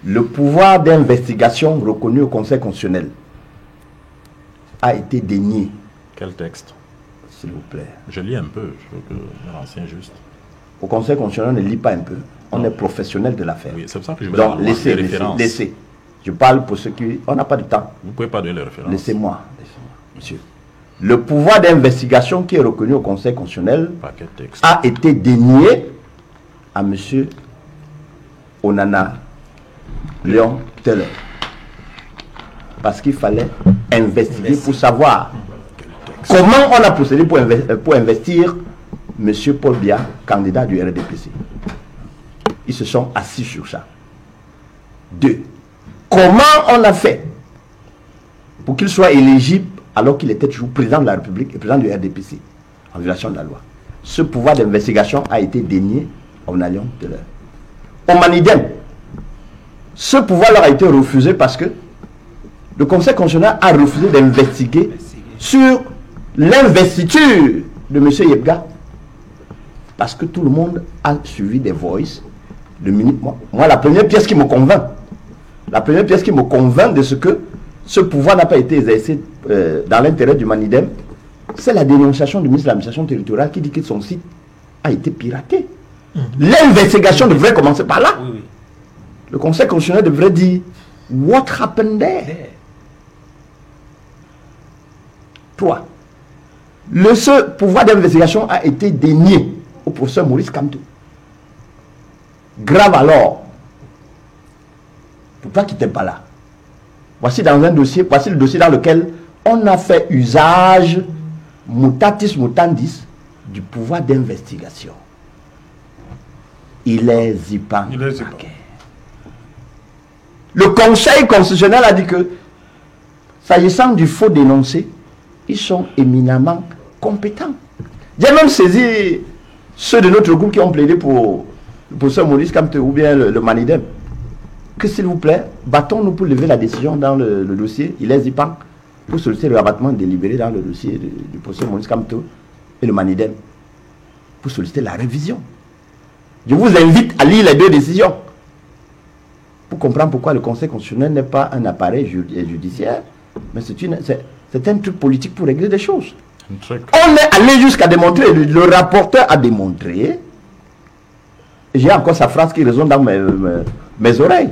Le pouvoir d'investigation reconnu au Conseil constitutionnel a été dénié. Quel texte? S'il vous plaît. Je lis un peu, je veux que je renseigne juste. Au Conseil constitutionnel, on ne lit pas un peu. On est professionnel de l'affaire. Oui, c'est pour ça que je vais donc, laissez. Je parle pour ceux qui... On n'a pas de temps. Vous ne pouvez pas donner les références. Laissez-moi, monsieur. Le pouvoir d'investigation qui est reconnu au Conseil constitutionnel a été dénié à monsieur Onana Léon Teller. Parce qu'il fallait investiguer pour savoir comment on a procédé pour investir M. Paul Biya, candidat du RDPC. Ils se sont assis sur ça. 2. Comment on a fait pour qu'il soit éligible alors qu'il était toujours président de la République et président du RDPC en violation de la loi? Ce pouvoir d'investigation a été dénié au Nalion de l'heure. Au Manidem, ce pouvoir leur a été refusé parce que le Conseil constitutionnel a refusé d'investiguer sur l'investiture de M. Yebga. Parce que tout le monde a suivi des voices. Moi, la première pièce qui me convainc, de ce que ce pouvoir n'a pas été exercé dans l'intérêt du Manidem, c'est la dénonciation du ministre de l'administration territoriale qui dit que son site a été piraté. L'investigation devrait commencer par là. Oui. Le Conseil constitutionnel devrait dire what happened there. 3. Ce pouvoir d'investigation a été dénié au professeur Maurice Kamto. Grave alors. Pour toi qui n'étais pas là. Voici le dossier dans lequel on a fait usage, mutatis mutandis, du pouvoir d'investigation. Il est zipan. Le Conseil constitutionnel a dit que, s'agissant du faux dénoncé, ils sont éminemment compétents. J'ai même saisi ceux de notre groupe qui ont plaidé pour ce Maurice Kamto ou bien le Manidem. Que s'il vous plaît, battons-nous pour lever la décision dans le dossier. Il est zipan pour solliciter le rabattement délibéré dans le dossier du professeur Maurice Kamto et le Manidem pour solliciter la révision. Je vous invite à lire les deux décisions pour comprendre pourquoi le Conseil constitutionnel n'est pas un appareil judiciaire, mais c'est un truc politique pour régler des choses. On est allé jusqu'à démontrer, le rapporteur a démontré, j'ai encore sa phrase qui résonne dans mes oreilles.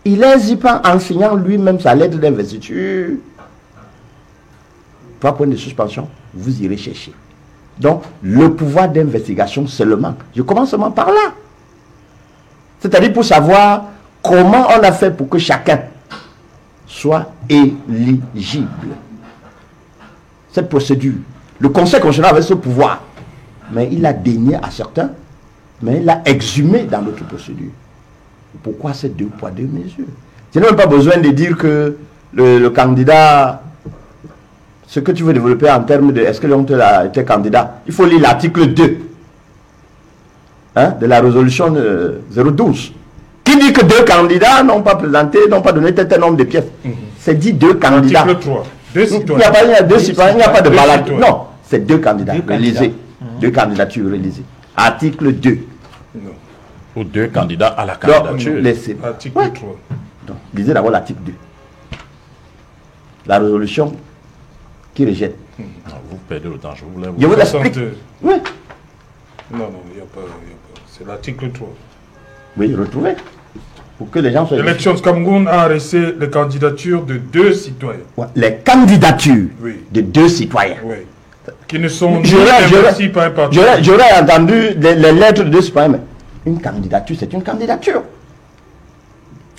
Il est zipan en signant lui-même sa lettre d'investiture. 3 points de suspension, vous irez chercher. Donc, le pouvoir d'investigation seulement. Je commence seulement par là. C'est-à-dire pour savoir comment on a fait pour que chacun soit éligible. Cette procédure. Le Conseil constitutionnel avait ce pouvoir. Mais il a dénié à certains, mais il l'a exhumé dans notre procédure. Pourquoi ces 2 poids 2 mesures? Je n'ai même pas besoin de dire que le candidat... Ce que tu veux développer en termes de est-ce que l'on a été candidat, il faut lire l'article 2 de la résolution 012 qui dit que 2 candidats n'ont pas présenté, n'ont pas donné tel nombre de pièces. C'est dit 2 candidats. Article 3. 2 citoyens. Il n'y a pas 2 citoyens, il n'y a pas de balade. Non, c'est 2 candidats. Relisez. 2 candidatures, relisez. Article 2. Non. Ou 2 candidats à la candidature. Article 3. Donc, lisez d'abord l'article 2. La résolution qui rejette. Non, vous perdez le temps, je vous Je vous explique. Oui. Non, il n'y a pas. C'est l'article 3. Oui, retrouvez. Pour que les gens soient... L'élection de Cameroun a arrêté les candidatures de 2 citoyens. Ouais, les candidatures de 2 citoyens. Oui. Qui ne sont ni investis par un parti. J'aurais entendu les lettres de 2 citoyens, mais une candidature, c'est une candidature.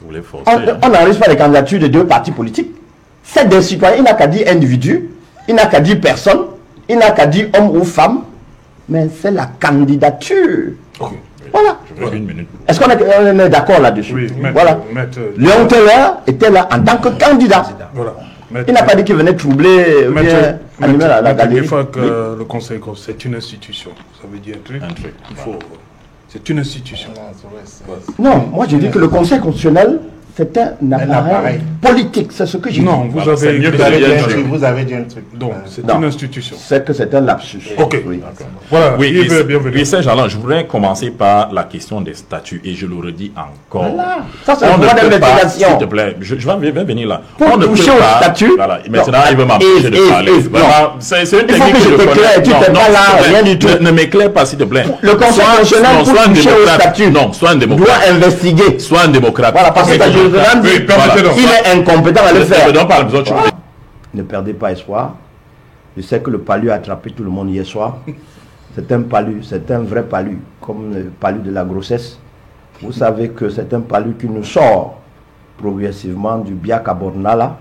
Vous les forcez, on n'arrive pas les candidatures de 2 partis politiques. C'est des citoyens, il n'a qu'à dire individu, il n'a qu'à dire personne, il n'a qu'à dire homme ou femme, mais c'est la candidature. Okay. Voilà. Est-ce qu'on est d'accord là-dessus? Oui, voilà. Léon Teller était là en tant que candidat. Voilà. Il n'a pas dit qu'il venait troubler ou bien animer la galerie. Il faut que le Conseil, c'est une institution. Ça veut dire un truc. Il faut... C'est une institution. Non, moi je dis que le Conseil constitutionnel, c'est un appareil politique, c'est ce que j'ai dit. Non, vous avez dit un truc. Donc, c'est une institution. C'est que c'est un lapsus. Ok. Oui. Voilà. Oui, Saint-Jean, je voudrais commencer par la question des statuts et je le redis encore. Voilà. Ça, c'est le droit d'investigation. S'il te plaît, je vais venir là. Pour toucher au statut. Voilà. Maintenant, il veut m'empêcher de parler. C'est une technique que je connais. Tu t'es pas là, rien du tout. Ne m'éclaire pas, s'il te plaît. Le Conseil national pour toucher au statut. Non, sois un démocrate. Doit investiguer. Sois un démocrate. Voilà, parce que il est incompétent à le faire. Ne perdez pas espoir. Je sais que le palu a attrapé tout le monde hier soir. C'est un palu, c'est un vrai palu, comme le palu de la grossesse. Vous savez que c'est un palu qui nous sort progressivement du biak à Bornala.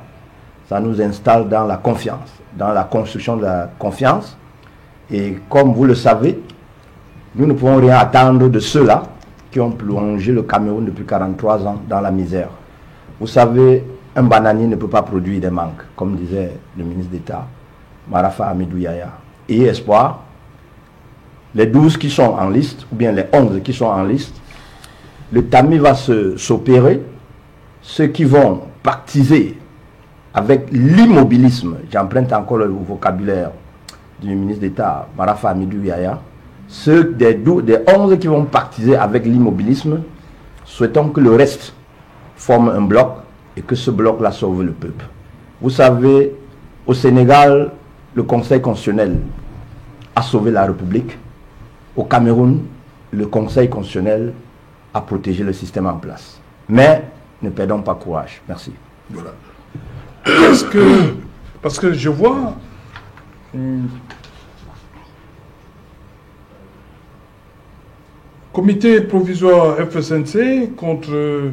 Ça nous installe dans la confiance, dans la construction de la confiance. Et comme vous le savez, nous ne pouvons rien attendre de ceux-là qui ont plongé le Cameroun depuis 43 ans dans la misère. Vous savez, un bananier ne peut pas produire des mangues, comme disait le ministre d'État, Marafa Hamidou Yahya. Ayez espoir, les 12 qui sont en liste, ou bien les 11 qui sont en liste, le tamis va s'opérer. Ceux qui vont pactiser avec l'immobilisme, j'emprunte encore le vocabulaire du ministre d'État, Marafa Hamidou Yahya, ceux des 11 qui vont pactiser avec l'immobilisme, souhaitons que le reste forme un bloc et que ce bloc-là sauve le peuple. Vous savez, au Sénégal, le Conseil constitutionnel a sauvé la République. Au Cameroun, le Conseil constitutionnel a protégé le système en place. Mais ne perdons pas courage. Merci. Voilà. Parce que je vois... Comité provisoire FSNC contre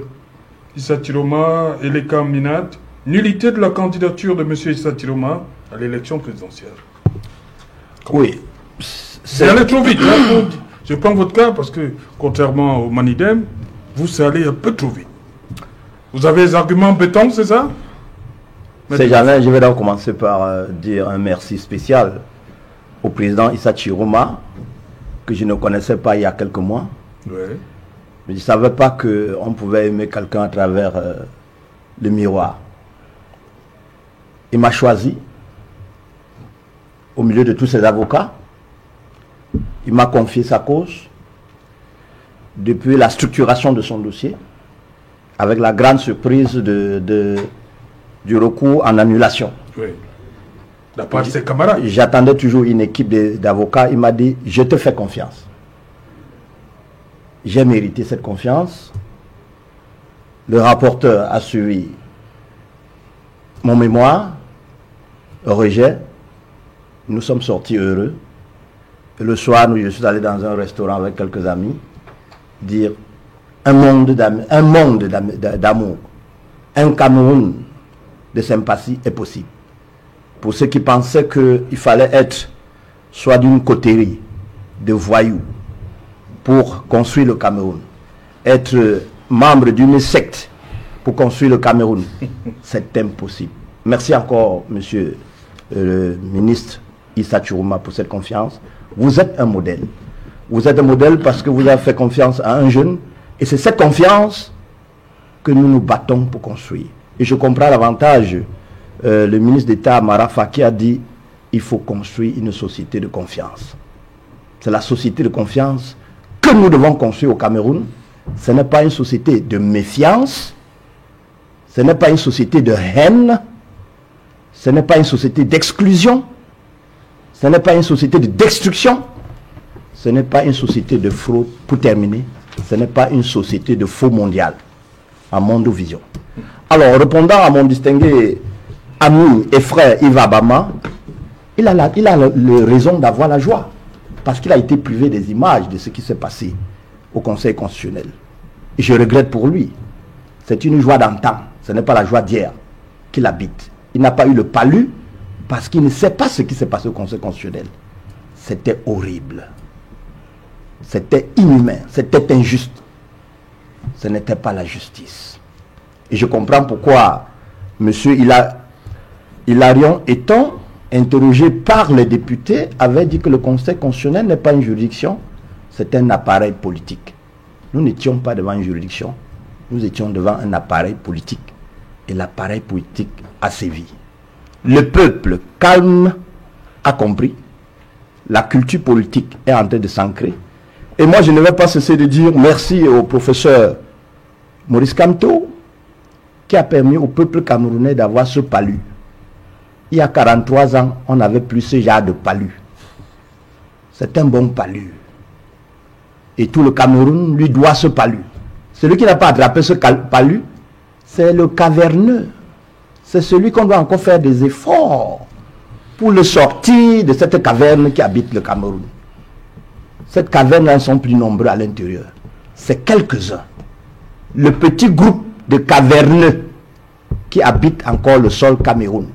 Issa Tiroma et les Minat, nullité de la candidature de M. Issa Tiroma à l'élection présidentielle. Oui. C'est allé trop vite. Hein, je prends votre cas parce que, contrairement au Manidem, vous, c'est allé un peu trop vite. Vous avez des arguments béton, c'est ça? C'est jamais. Je vais donc commencer par dire un merci spécial au président Issa Tiroma, que je ne connaissais pas il y a quelques mois. Ouais. Mais je ne savais pas qu'on pouvait aimer quelqu'un à travers le miroir. Il m'a choisi au milieu de tous ses avocats. Il m'a confié sa cause depuis la structuration de son dossier, avec la grande surprise du recours en annulation. Oui. La part de ses camarades. J'attendais toujours une équipe d'avocats. Il m'a dit, je te fais confiance. J'ai mérité cette confiance. Le rapporteur a suivi mon mémoire, rejet. Nous sommes sortis heureux. Et le soir, je suis allé dans un restaurant avec quelques amis, dire un monde d'amour, un Cameroun de sympathie est possible. Pour ceux qui pensaient qu'il fallait être soit d'une coterie de voyous pour construire le Cameroun, être membre d'une secte pour construire le Cameroun, c'est impossible. Merci encore, monsieur le ministre Issa Tiroma, pour cette confiance. Vous êtes un modèle. Vous êtes un modèle parce que vous avez fait confiance à un jeune, et c'est cette confiance que nous nous battons pour construire. Et je comprends davantage le ministre d'État Marafa qui a dit il faut construire une société de confiance. C'est la société de confiance que nous devons construire au Cameroun. Ce n'est pas une société de méfiance, ce n'est pas une société de haine, ce n'est pas une société d'exclusion, ce n'est pas une société de destruction, ce n'est pas une société de fraude. Pour terminer, ce n'est pas une société de faux mondial, à Mondo Vision. Alors, répondant à mon distingué ami et frère Yves Abama, il a la raison d'avoir la joie, parce qu'il a été privé des images de ce qui s'est passé au Conseil constitutionnel. Et je regrette pour lui. C'est une joie d'antan, ce n'est pas la joie d'hier qu'il habite. Il n'a pas eu le palu parce qu'il ne sait pas ce qui s'est passé au Conseil constitutionnel. C'était horrible. C'était inhumain, c'était injuste. Ce n'était pas la justice. Et je comprends pourquoi M. Hilarion, étant interrogé par les députés, avait dit que le Conseil constitutionnel n'est pas une juridiction, c'est un appareil politique. Nous n'étions pas devant une juridiction, nous étions devant un appareil politique. et l'appareil politique a sévi. Le peuple calme a compris. La culture politique est en train de s'ancrer. Et moi, je ne vais pas cesser de dire merci au professeur Maurice Kamto qui a permis au peuple camerounais d'avoir ce palu. Il y a 43 ans, on n'avait plus ce genre de palu. C'est un bon palu. Et tout le Cameroun lui doit ce palu. Celui qui n'a pas attrapé ce palu, c'est le caverneux. C'est celui qu'on doit encore faire des efforts pour le sortir de cette caverne qui habite le Cameroun. Cette caverne, sont plus nombreux à l'intérieur. C'est quelques-uns. Le petit groupe de caverneux qui habitent encore le sol Cameroun.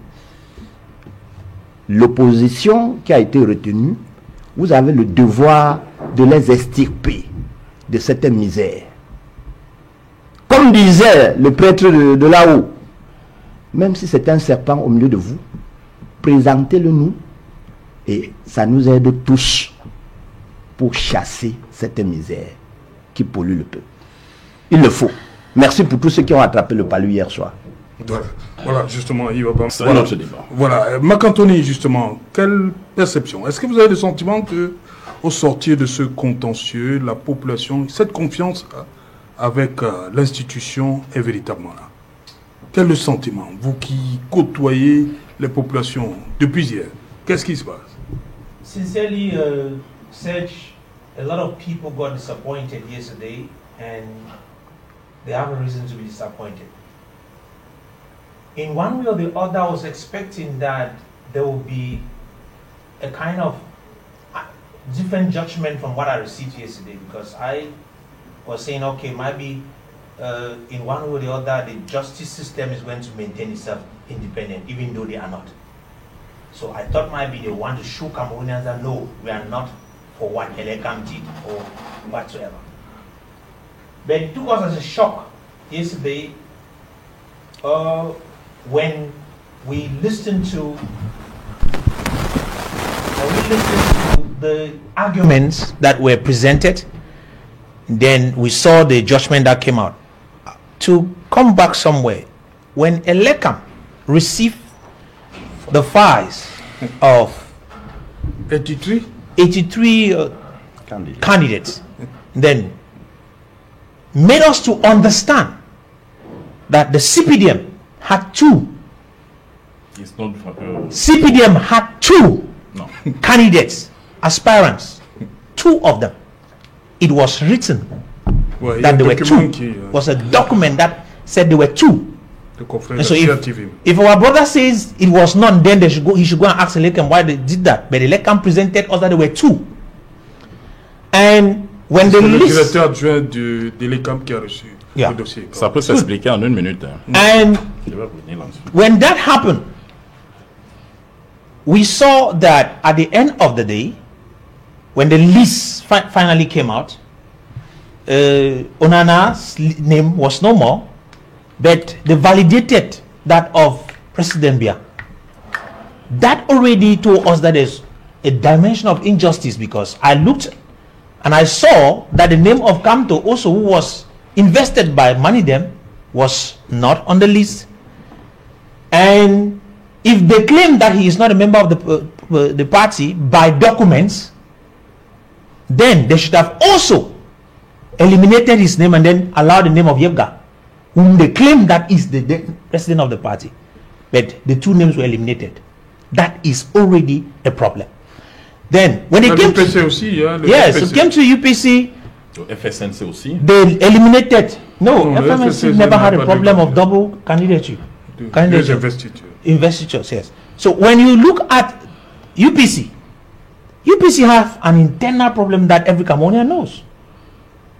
L'opposition qui a été retenue, vous avez le devoir de les extirper de cette misère. Comme disait le prêtre de là-haut, même si c'est un serpent au milieu de vous, présentez-le nous et ça nous aide tous pour chasser cette misère qui pollue le peuple. Il le faut. Merci pour tous ceux qui ont attrapé le palu hier soir. Voilà, justement, il va pas... Voilà, Marc-Anthony, justement, quelle perception? Est-ce que vous avez le sentiment que, au sortir de ce contentieux, la population, cette confiance avec l'institution est véritablement là? Quel est le sentiment, vous qui côtoyez les populations depuis hier? Qu'est-ce qui se passe? Sincerely, Serge, a lot of people got disappointed yesterday, and they have a reason to be disappointed. In one way or the other, I was expecting that there would be a kind of different judgment from what I received yesterday, because I was saying, okay, maybe in one way or the other, the justice system is going to maintain itself independent, even though they are not. So I thought maybe they want to show Cameroonians that no, we are not for what Elekam did or whatsoever. But it took us as a shock yesterday when we listened to the arguments that were presented. Then we saw the judgment that came out. To come back somewhere, when Elekam received the files of 83 candidates, then made us to understand that the CPDM had two. It's not CPDM had two candidates, aspirants, two of them. It was written that there were two. Was a document that said there were two. And so if our brother says it was none, then he should go and ask Elekam why they did that. But Elekam presented us that there were two. And when the list... Le directeur adjoint de l'Écam qui a reçu le dossier. Ça peut s'expliquer en une minute. And when that happened, we saw that at the end of the day, when the list finally came out, Onana's name was no more, but they validated that of President Biya. That already told us that there's a dimension of injustice, because I looked and I saw that the name of Kamto also, who was invested by Manidem, was not on the list. And if they claim that he is not a member of the party by documents, then they should have also eliminated his name and then allowed the name of Yebga, whom they claim that is the president of the party. But the two names were eliminated. That is already a problem. Then when it came to it came to UPC, FSNC aussi. They eliminated. No, FMNC never had a problem of double candidature. Investitures, yes. So when you look at UPC have an internal problem that every Cameroonian knows.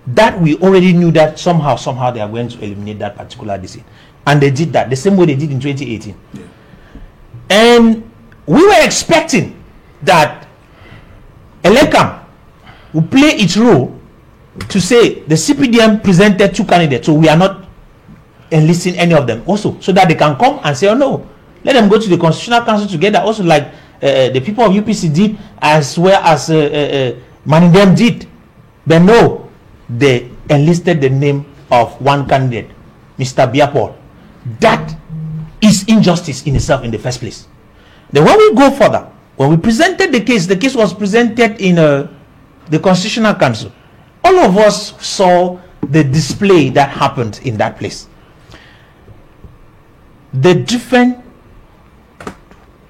That we already knew that somehow they are going to eliminate that particular decision. And they did that the same way they did in 2018. Yeah. And we were expecting that Elekam would play its role to say the CPDM presented two candidates, so we are not enlisting any of them also, so that they can come and say, oh no, let them go to the Constitutional Council together, also like the people of UPC did, as well as Manidem did. But no, they enlisted the name of one candidate, Mr. Biya Paul. That is injustice in itself in the first place. Then when we go further, when we presented the case was presented in the Constitutional Council. All of us saw the display that happened in that place. The different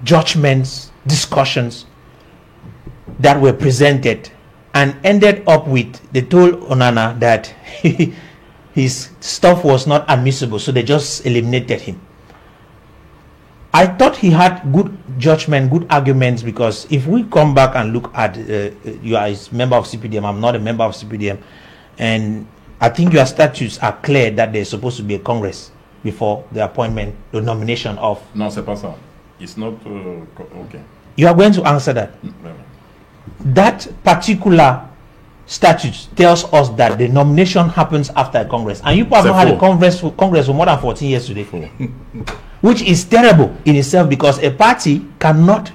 judgments, discussions that were presented and ended up with, they told Onana that his stuff was not admissible, so they just eliminated him. I thought he had good judgment, good arguments, because if we come back and look at, you are a member of CPDM, I'm not a member of CPDM, and I think your statutes are clear that there's supposed to be a Congress before the appointment, the nomination of... Non, c'est pas ça. It's not... okay. You are going to answer that. That particular statute tells us that the nomination happens after a Congress, and you probably had a Congress for more than 14 years today. Which is terrible in itself, because a party cannot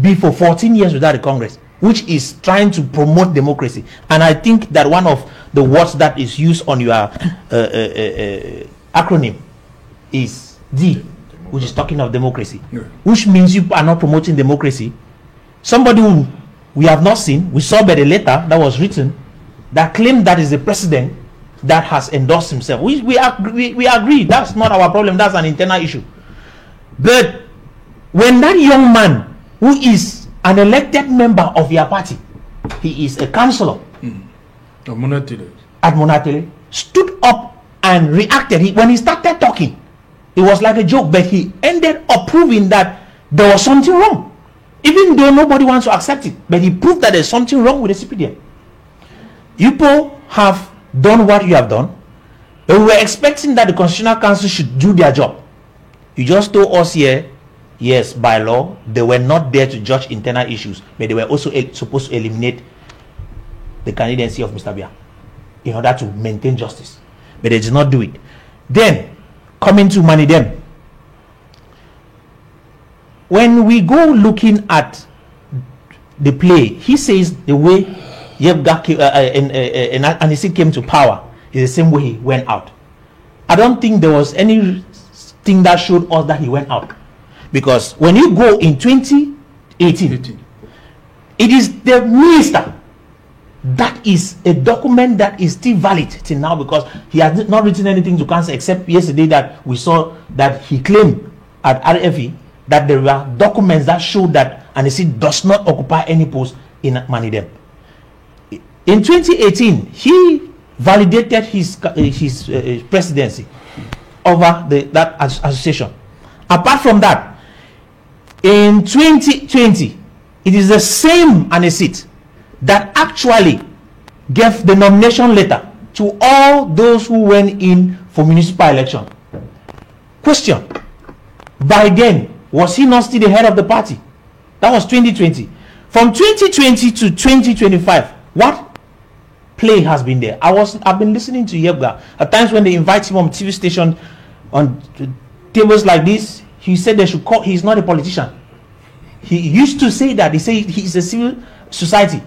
be for 14 years without a Congress, which is trying to promote democracy. And I think that one of the words that is used on your acronym is D, which is talking of democracy, which means you are not promoting democracy. Somebody who we have not seen, we saw by the letter that was written that claimed that is the president that has endorsed himself. We agree, that's not our problem, that's an internal issue. But when that young man, who is an elected member of your party, he is a councillor at Monatele, stood up and reacted. When he started talking, it was like a joke, but he ended up proving that there was something wrong, even though nobody wants to accept it. But he proved that there's something wrong with the CPDM. You people have done what you have done, but we were expecting that the Constitutional Council should do their job. You just told us here, yes, by law, they were not there to judge internal issues, but they were also supposed to eliminate the candidacy of Mr. Biya in order to maintain justice. But they did not do it. Then, coming to Manidem, when we go looking at the play, he says the way Yebga Anisi came to power is the same way he went out. I don't think there was anything that showed us that he went out, because when you go in 2018, it is the minister that is a document that is still valid till now, because he has not written anything to council except yesterday that we saw that he claimed at RFE that there were documents that showed that Anisi does not occupy any post in Manidem. In 2018, he validated his presidency over that association. Apart from that, in 2020, it is the same Anisit that actually gave the nomination letter to all those who went in for municipal election. Question: by then, was he not still the head of the party? That was 2020. From 2020 to 2025, what play has been there? I've been listening to Yebga at times when they invite him on TV station on tables like this. He said they should call. He's not a politician. He used to say that. He said he's a civil society.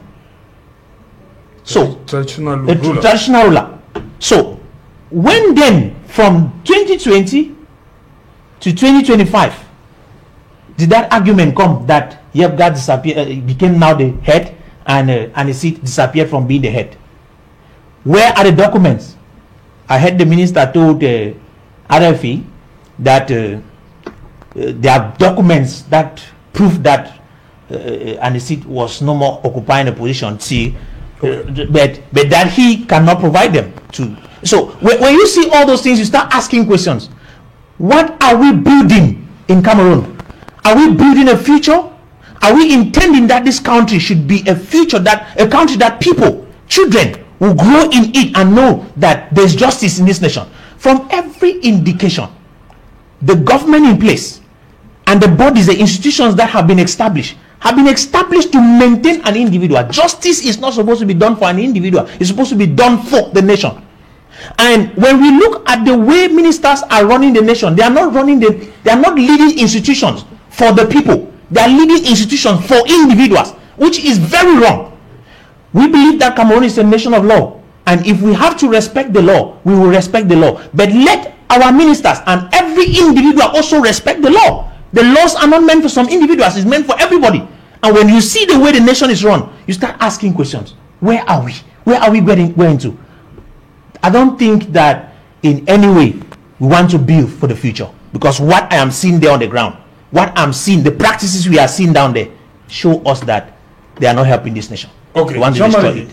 So traditional ruler. So when then from 2020 to 2025 did that argument come that Yebga disappeared, became now the head, and the seat disappeared from being the head? Where are the documents? I heard the minister told RFE that there are documents that prove that Anisit was no more occupying a position. But that he cannot provide them to. So when you see all those things, you start asking questions. What are we building in Cameroon? Are we building a future? Are we intending that this country should be a future, that a country that people, children, will grow in it and know that there's justice in this nation? From every indication, the government in place and the bodies, the institutions that have been established to maintain an individual. Justice is not supposed to be done for an individual. It's supposed to be done for the nation. And when we look at the way ministers are running the nation, they are not leading institutions for the people. They are leading institutions for individuals, which is very wrong. We believe that Cameroon is a nation of law, and if we have to respect the law, we will respect the law. But let our ministers and every individual also respect the law. The laws are not meant for some individuals, it's meant for everybody. And when you see the way the nation is run, you start asking questions. Where are we? Where are we going to? I don't think that in any way we want to build for the future. Because what I am seeing there on the ground, what I'm seeing, the practices we are seeing down there, show us that they are not helping this nation. Ok,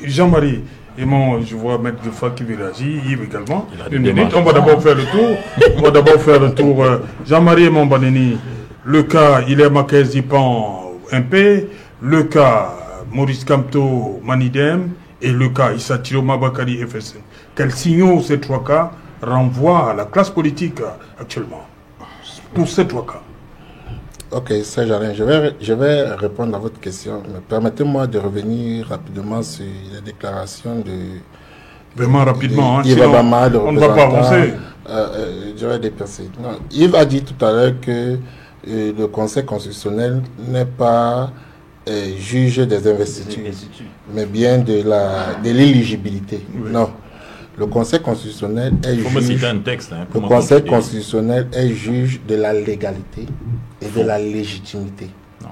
Jean-Marie, et moi, je vois Maître Geoffroy qui veut réagir, Yves également. Une minute, on va d'abord faire le tour. Jean-Marie Mombaneni, le cas Hilaire Marquez Zipan MP, le cas Maurice Kamto Manidem et le cas Issa Chiloma Bakari FSN. Quels signaux ces trois cas renvoient à la classe politique actuellement pour ces trois cas? Ok, Serge Alain, je vais répondre à votre question. Mais permettez-moi de revenir rapidement sur les déclarations de... Vraiment rapidement, Yves Abama, on ne va pas avancer. Je vais dépasser. Non, Yves a dit tout à l'heure que le Conseil constitutionnel n'est pas juge des investitures, mais bien de l'éligibilité. Oui. Non. Le Conseil constitutionnel est juge. Un texte, hein, le Conseil constitutionnel est juge de la légalité et de la légitimité. Non.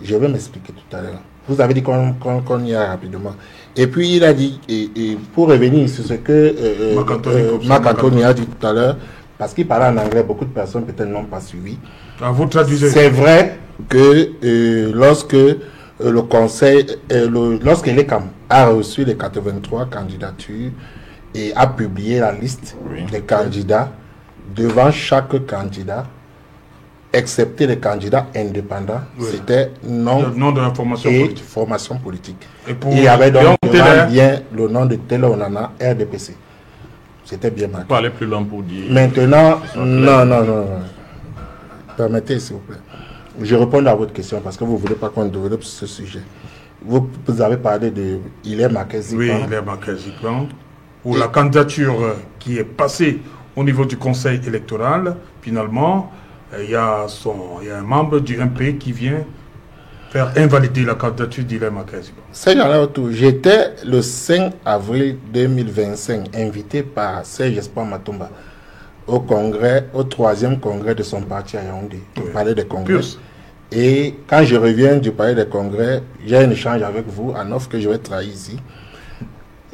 Je vais m'expliquer tout à l'heure. Vous avez dit qu'on y a rapidement. Et puis il a dit, et pour revenir sur ce que Marc-Anthony a dit tout à l'heure, parce qu'il parlait en anglais, beaucoup de personnes peut-être n'ont pas suivi. Ah, vous traduisez. C'est vrai que lorsque le Conseil, lorsque l'ECAM a reçu les 83 candidatures, et a publié la liste des candidats, devant chaque candidat, excepté les candidats indépendants, c'était nom de la formation politique. Et il y avait donc bien le nom de Télé Onana, RDPC. C'était bien marqué. Parlez plus long pour dire. Maintenant, non. Permettez, s'il vous plaît. Je réponds à votre question parce que vous ne voulez pas qu'on développe ce sujet. Vous avez parlé de Hilaire Marquez Zipan. Oui, Hilaire Marquez Zipan. Ou la candidature qui est passée au niveau du Conseil électoral, finalement, il y a un membre du MP qui vient faire invalider la candidature d'Hilaire Marquez Zipan. J'étais le 5 avril 2025 invité par Serge Espoir Matomba au congrès, au 3e congrès de son parti à Yaoundé, au palais des congrès. Et quand je reviens du palais des congrès, j'ai un échange avec vous, en offre que je vais trahir ici.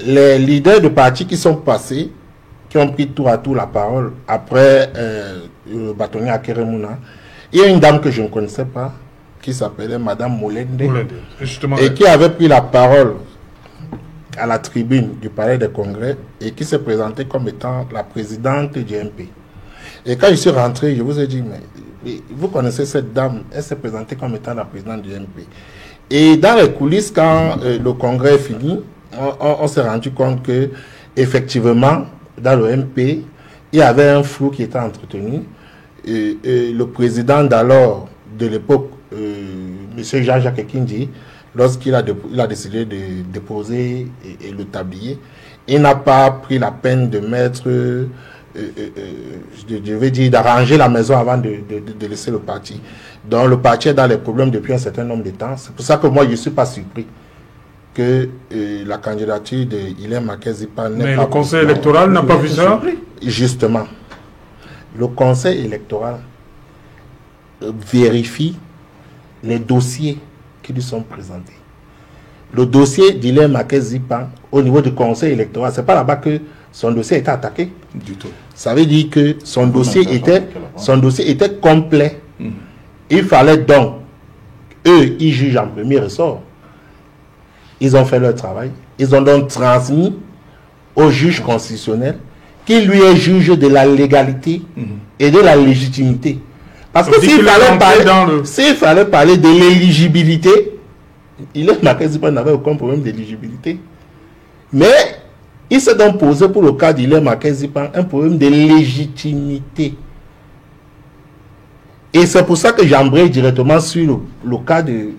Les leaders de partis qui sont passés, qui ont pris tour à tour la parole après le bâtonnier à Keremouna, il y a une dame que je ne connaissais pas, qui s'appelait Madame Molende, et qui avait pris la parole à la tribune du palais des congrès et qui s'est présentée comme étant la présidente du MP. Et quand je suis rentré, je vous ai dit, mais vous connaissez cette dame, elle s'est présentée comme étant la présidente du MP. Et dans les coulisses, quand le congrès est fini, on s'est rendu compte que effectivement dans le MP il y avait un flou qui était entretenu. Le président d'alors de l'époque, M. Jean-Jacques Kindi, lorsqu'il a décidé de déposer le tablier, il n'a pas pris la peine de mettre, je vais dire, d'arranger la maison avant de laisser le parti. Donc le parti est dans les problèmes depuis un certain nombre de temps. C'est pour ça que moi je ne suis pas surpris que la candidature de Hilaire Marquez Zipan n'est pas... Mais le Conseil électoral n'a pas vu ça? Justement, le Conseil électoral vérifie les dossiers qui lui sont présentés. Le dossier d'Hilaire Marquez Zipan au niveau du Conseil électoral, c'est pas là-bas que son dossier a été attaqué. Du tout. Ça veut dire que son dossier était complet. Il fallait donc, eux, ils jugent en premier ressort. Ils ont fait leur travail. Ils ont donc transmis au juge constitutionnel qui lui est juge de la légalité et de la légitimité. Parce que s'il fallait parler de l'éligibilité, Hilaire Marquez Zipan n'avait aucun problème d'éligibilité. Mais il s'est donc posé pour le cas d'Hilaire Marquez Zipan un problème de légitimité. Et c'est pour ça que j'embraye directement sur le cas du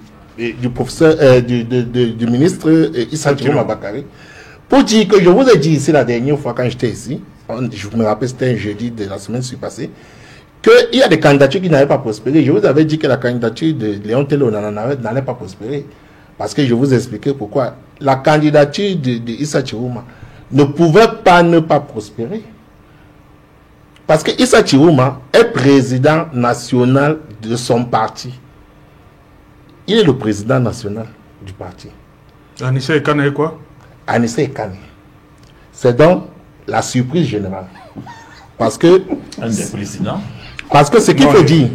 professeur, du ministre Issa Chiloma Bakari, pour dire que je vous ai dit ici la dernière fois quand j'étais ici, je me rappelle c'était un jeudi de la semaine passée, qu'il y a des candidatures qui n'avaient pas prospéré. Je vous avais dit que la candidature de Léon Télé n'allait pas prospérer. Parce que je vous ai expliqué pourquoi. La candidature de Issa Chiloma ne pouvait pas ne pas prospérer. Parce que Issa Chirouma est président national de son parti. Il est le président national du parti. Anissa Ekane est quoi? Anissa Ekane. C'est donc la surprise générale. Parce que... Un des présidents. Parce que ce qu'il faut dire,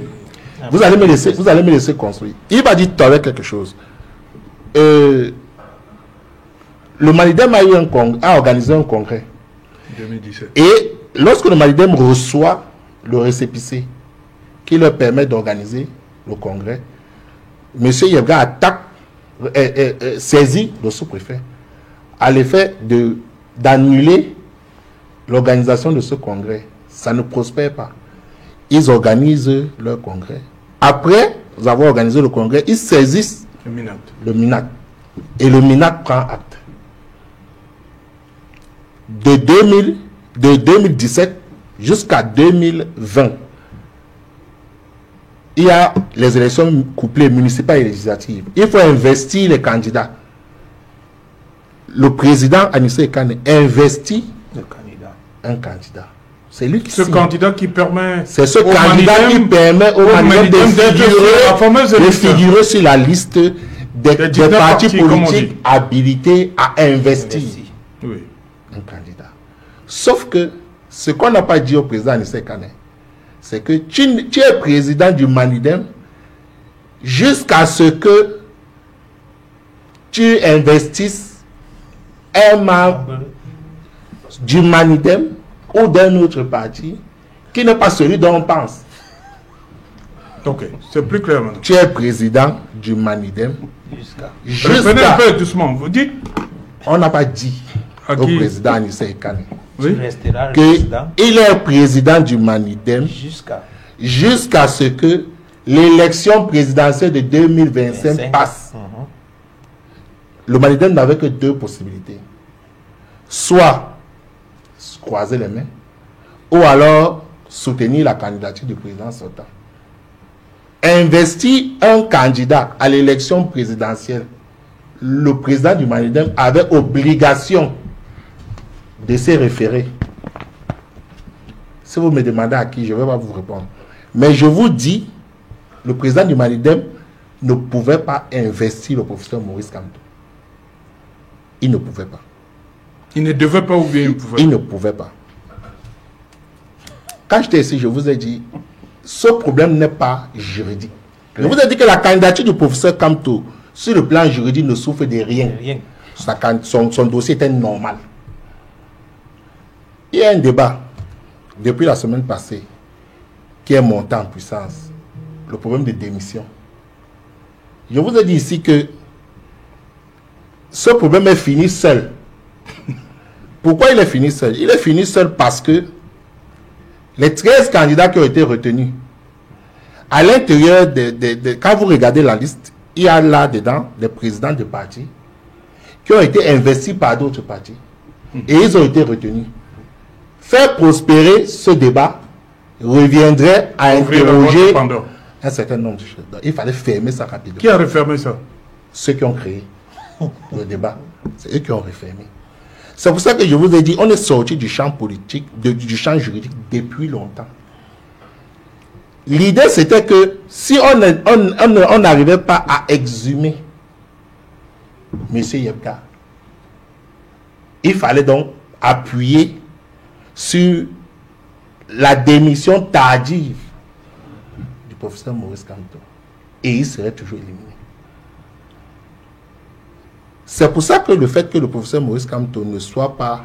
vous allez me laisser construire. Il va dire tout à l'heure quelque chose. Le Malidem a organisé un congrès. 2017. Et lorsque le Malidem reçoit le récépissé qui leur permet d'organiser le congrès, M. Yebga attaque, saisit le sous-préfet à l'effet d'annuler l'organisation de ce congrès. Ça ne prospère pas. Ils organisent leur congrès. Après avoir organisé le congrès, ils saisissent le MINAC. Et le MINAC prend acte. De 2017 jusqu'à 2020, il y a les élections couplées municipales et législatives. Il faut investir les candidats. Le président Anissa Ekane investit un candidat. C'est lui qui ce candidat qui permet... C'est ce candidat qui permet au Malidem de figurer sur la liste des partis politiques habilités à investir. Oui. Un candidat. Sauf que ce qu'on n'a pas dit au président Anissa Ekane, c'est que tu es président du Malidem jusqu'à ce que tu investisses un membre du Malidem ou d'un autre parti qui n'est pas celui dont on pense. Ok, c'est plus clair maintenant. Tu es président du Malidem jusqu'à... Venez un peu doucement, vous dites? On n'a pas dit au président Anissa Ekane qu'il est président du Malidem jusqu'à ce que l'élection présidentielle de 2025 passe. Le Malidem n'avait que deux possibilités. Soit croiser les mains, ou alors soutenir la candidature du président sortant. Investir un candidat à l'élection présidentielle, le président du Malidem avait obligation de se référer. Si vous me demandez à qui, je ne vais pas vous répondre. Mais je vous dis, le président du Malidem ne pouvait pas investir le professeur Maurice Kamto. Il ne pouvait pas. Il ne devait pas ou bien il pouvait? Il ne pouvait pas. Quand j'étais ici, je vous ai dit, ce problème n'est pas juridique. Je vous ai dit que la candidature du professeur Kamto, sur le plan juridique, ne souffre de rien. Son dossier était normal. Il y a un débat, depuis la semaine passée, qui est monté en puissance. Le problème de démission. Je vous ai dit ici que ce problème est fini seul. Pourquoi il est fini seul? Il est fini seul parce que les 13 candidats qui ont été retenus, à l'intérieur quand vous regardez la liste, il y a là-dedans des présidents de partis qui ont été investis par d'autres partis. Et ils ont été retenus. Faire prospérer ce débat reviendrait à interroger un certain nombre de choses. Il fallait fermer ça rapidement. Qui a refermé ça? Ceux qui ont créé le débat. C'est eux qui ont refermé. C'est pour ça que je vous ai dit, on est sorti du champ politique, du champ juridique depuis longtemps. L'idée, c'était que si on n'arrivait pas à exhumer M. Yebga, il fallait donc appuyer sur la démission tardive du professeur Maurice Kamto. Et il serait toujours éliminé. C'est pour ça que le fait que le professeur Maurice Kamto ne soit pas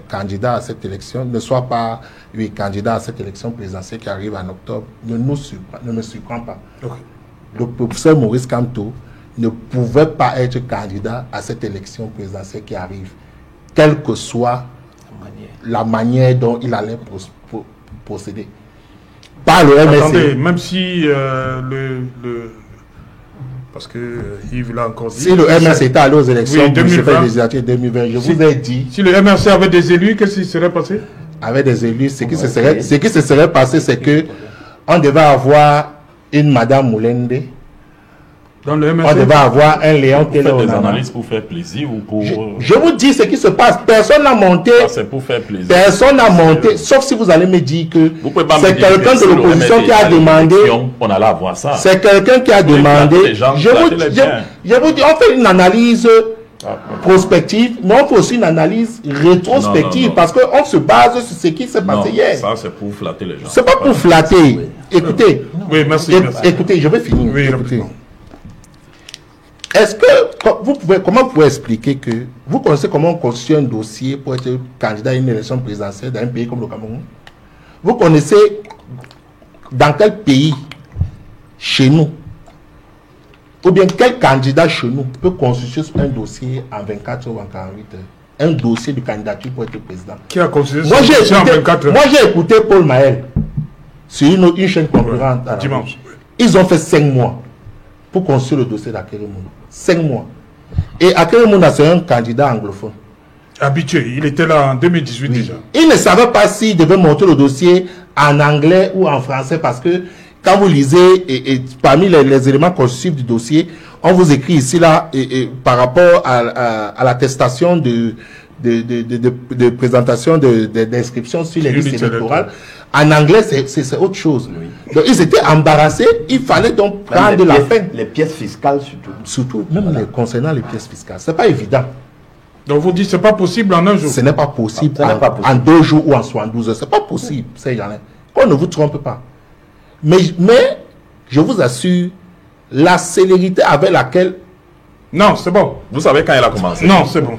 candidat à cette élection, candidat à cette élection présidentielle qui arrive en octobre, ne me surprend pas. Okay. Le professeur Maurice Kamto ne pouvait pas être candidat à cette élection présidentielle qui arrive, quelle que soit la manière dont il allait procéder. Par le MSC. Attendez, même si parce que Yves l'a encore dit. Si le MRC était allé aux élections législatives 2020, je vous ai dit. Si le MRC avait des élus, qu'est-ce qui serait passé? Avec des élus, ce qui se serait passé, c'est que on devait avoir une Madame Moulende Dans le on MSC, devait avoir un Léon Pour faire des Télé-Onana. analyses pour faire plaisir ou pour... Je vous dis ce qui se passe. Personne n'a monté. Ça, c'est pour faire plaisir. Personne n'a monté. Sauf si vous allez me dire que Vous pouvez pas me c'est dire quelqu'un que de si le l'opposition MSC qui a à demandé. l'élection, on allait avoir ça. C'est quelqu'un qui a Vous demandé. flattez les gens, Je flattez-les bien. vous dis, on fait une analyse prospective, mais on fait aussi une analyse rétrospective Non. parce qu'on se base sur ce qui s'est Non, passé hier. ça c'est pour flatter les gens. C'est pas pour flatter. Écoutez, oui, merci. écoutez, je vais finir. Oui, Écoutez. rapidement. Est-ce que comment vous pouvez expliquer que vous connaissez comment on constitue un dossier pour être candidat à une élection présidentielle dans un pays comme le Cameroun? Vous connaissez dans quel pays chez nous ou bien quel candidat chez nous peut constituer un dossier en 24 heures ou en 48 heures? Un dossier de candidature pour être président. Qui a considéré Moi ça en 24 heures? moi j'ai écouté Paul Maël sur une chaîne concurrente à la Dimanche. Gauche. Ils ont fait 5 mois pour construire le dossier d'Akeremouna. 5 mois. Et Akeremouna, c'est un candidat anglophone. Habitué, il était là en 2018 Oui. déjà. Il ne savait pas s'il devait monter le dossier en anglais ou en français parce que quand vous lisez, et parmi les éléments constitutifs du dossier, on vous écrit ici là, par rapport à l'attestation de présentation d'inscription sur les listes électorales. En anglais, c'est autre chose. Oui. Donc, ils étaient embarrassés. Il fallait donc prendre Même la peine. les pièces fiscales surtout. Surtout, même concernant les pièces fiscales. C'est pas évident. Donc vous dites c'est pas possible en un jour. Ce n'est pas possible, Ce n'est pas possible. en 2 jours ou en 72 heures. C'est pas possible, ces gens-là. Qu'on ne vous trompe pas. Mais je vous assure, la célérité avec laquelle... Non, c'est bon. Vous savez quand elle a commencé? Non, c'est bon.